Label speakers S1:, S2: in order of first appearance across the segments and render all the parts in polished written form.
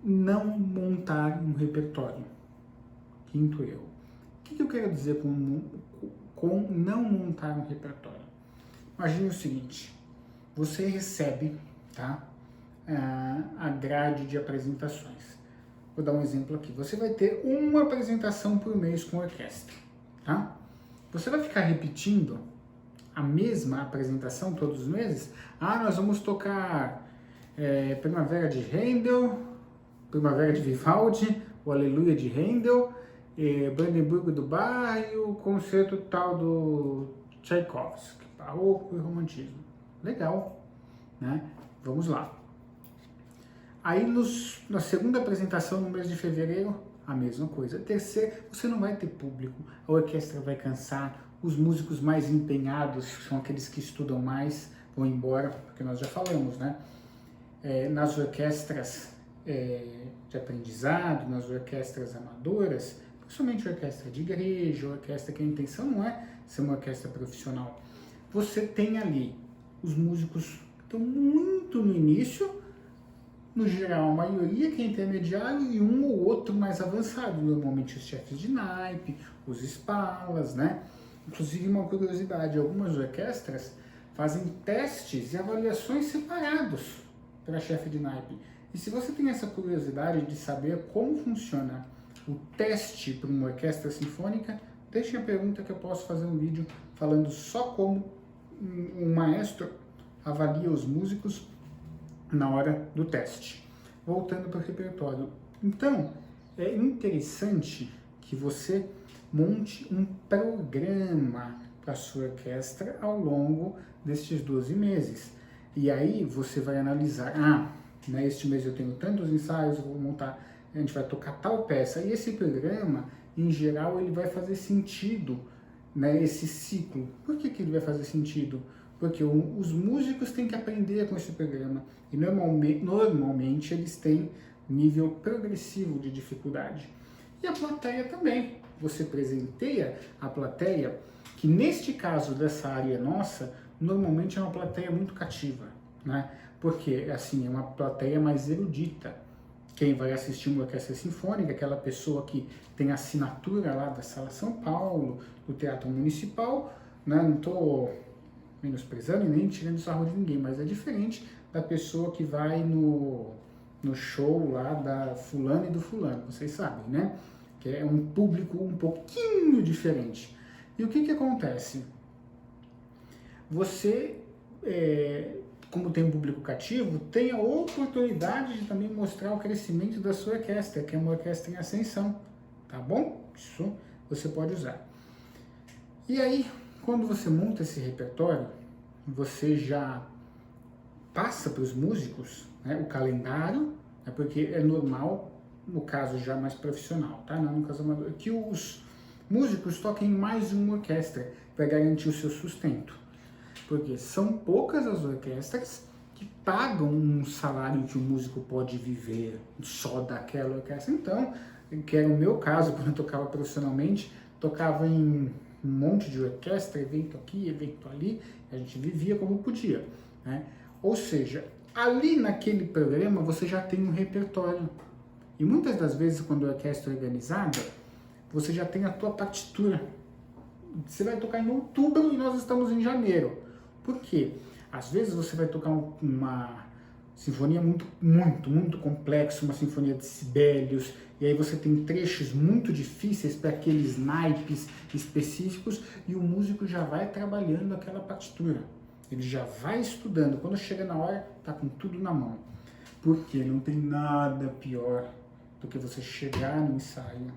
S1: não montar um repertório. Quinto erro. O que eu quero dizer com não montar um repertório? Imagine o seguinte, você recebe, tá, a grade de apresentações. Vou dar um exemplo aqui. Você vai ter uma apresentação por mês com orquestra, tá? Você vai ficar repetindo a mesma apresentação todos os meses? Nós vamos tocar Primavera de Handel, Primavera de Vivaldi, o Aleluia de Handel, Brandenburgo do Bar e o concerto tal do Tchaikovsky, barroco e romantismo. Legal, né? Vamos lá. Aí na segunda apresentação, no mês de fevereiro, a mesma coisa. Terceira, você não vai ter público, a orquestra vai cansar, os músicos mais empenhados, são aqueles que estudam mais, vão embora, porque nós já falamos, né? Nas orquestras de aprendizado, nas orquestras amadoras, principalmente orquestra de igreja, orquestra que a intenção não é ser uma orquestra profissional. Você tem ali os músicos que estão muito no início, no geral a maioria que é intermediário e um ou outro mais avançado, normalmente os chefes de naipe, os espalas, né? Inclusive uma curiosidade, algumas orquestras fazem testes e avaliações separados para chefe de naipe. E se você tem essa curiosidade de saber como funciona o teste para uma orquestra sinfônica, deixe a pergunta que eu posso fazer um vídeo falando só como um maestro avalia os músicos na hora do teste. Voltando para o repertório. Então, é interessante que você monte um programa para a sua orquestra ao longo destes 12 meses. E aí você vai analisar, este mês eu tenho tantos ensaios, eu vou montar, a gente vai tocar tal peça. E esse programa, em geral, ele vai fazer sentido, né, esse ciclo. Por que ele vai fazer sentido? Porque os músicos têm que aprender com esse programa. E normalmente eles têm nível progressivo de dificuldade. E a plateia também. Você presenteia a plateia, que neste caso dessa área nossa, normalmente é uma plateia muito cativa, né? Porque, assim, é uma plateia mais erudita. Quem vai assistir uma orquestra sinfônica, aquela pessoa que tem assinatura lá da Sala São Paulo, do Teatro Municipal, né? Não estou menosprezando e nem tirando sarro de ninguém, mas é diferente da pessoa que vai no show lá da fulano e do fulano, vocês sabem, né? Que é um público um pouquinho diferente. E o que acontece? Você, como tem um público cativo, tem a oportunidade de também mostrar o crescimento da sua orquestra, que é uma orquestra em ascensão, tá bom? Isso você pode usar. E aí, quando você monta esse repertório, você já passa para os músicos, né, o calendário, né, porque é normal, no caso já mais profissional, tá? Não no caso amador, que os músicos toquem mais de uma orquestra para garantir o seu sustento. Porque são poucas as orquestras que pagam um salário que o músico pode viver só daquela orquestra. Então, que era o meu caso, quando eu tocava profissionalmente, tocava em um monte de orquestra, evento aqui, evento ali, a gente vivia como podia, né? Ou seja, ali naquele programa você já tem um repertório. E muitas das vezes, quando a orquestra é organizada, você já tem a tua partitura. Você vai tocar em outubro e nós estamos em janeiro. Por quê? Às vezes você vai tocar uma sinfonia muito complexa, uma sinfonia de Sibelius, e aí você tem trechos muito difíceis para aqueles naipes específicos e o músico já vai trabalhando aquela partitura. Ele já vai estudando. Quando chega na hora, tá com tudo na mão. Porque não tem nada pior do que você chegar no ensaio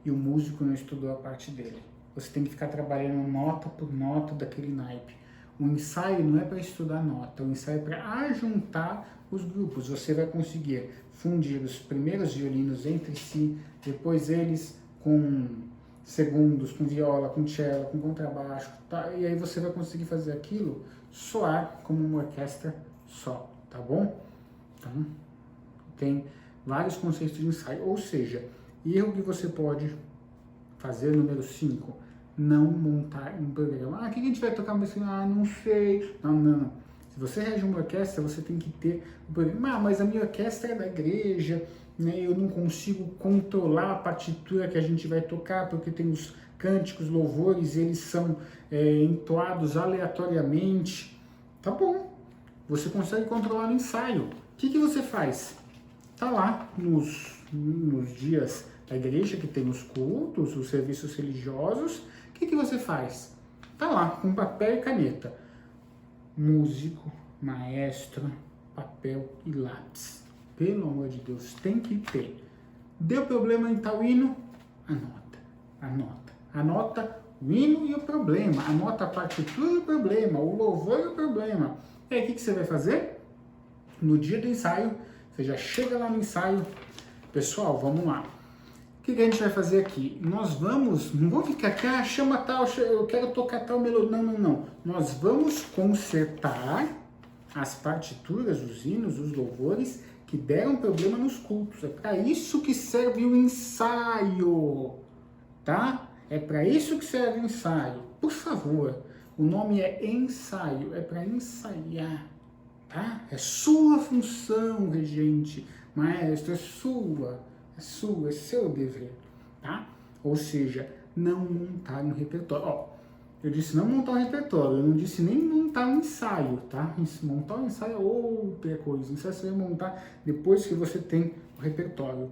S1: e o músico não estudou a parte dele. Você tem que ficar trabalhando nota por nota daquele naipe. O ensaio não é para estudar nota, o ensaio é para ajuntar os grupos. Você vai conseguir fundir os primeiros violinos entre si, depois eles com segundos, com viola, com cello, com contrabaixo, tá? E aí você vai conseguir fazer aquilo soar como uma orquestra só, tá bom? Então, tem vários conceitos de ensaio, ou seja, erro que você pode fazer, número 5, não montar um programa. O que a gente vai tocar? Não sei. Não. Você Se você rege uma orquestra, você tem que ter o programa. Ah, mas a minha orquestra é da igreja, né? Eu não consigo controlar a partitura que a gente vai tocar, porque tem os cânticos, louvores, eles são entoados aleatoriamente. Tá bom, você consegue controlar no ensaio. O que você faz? Tá lá nos dias da igreja, que tem os cultos, os serviços religiosos. O que você faz? Tá lá, com papel e caneta. Músico, maestro, papel e lápis. Pelo amor de Deus, tem que ter. Deu problema em tal hino? Anota o hino e o problema. Anota a partitura e o problema, o louvor e o problema. E aí, o que você vai fazer? No dia do ensaio, você já chega lá no ensaio. Pessoal, vamos lá. O que a gente vai fazer aqui? Nós vamos, não vou ficar aqui, chama tal, eu quero tocar tal melodia. Não. Nós vamos consertar as partituras, os hinos, os louvores que deram problema nos cultos. É para isso que serve o ensaio, tá? É para isso que serve o ensaio. Por favor, o nome é ensaio, é para ensaiar, tá? É sua função, regente, maestro, é seu dever, tá? Ou seja, não montar um repertório. Ó, eu disse não montar um repertório, eu não disse nem montar um ensaio, tá? Montar um ensaio é outra coisa. Ensaio você vai montar depois que você tem o repertório.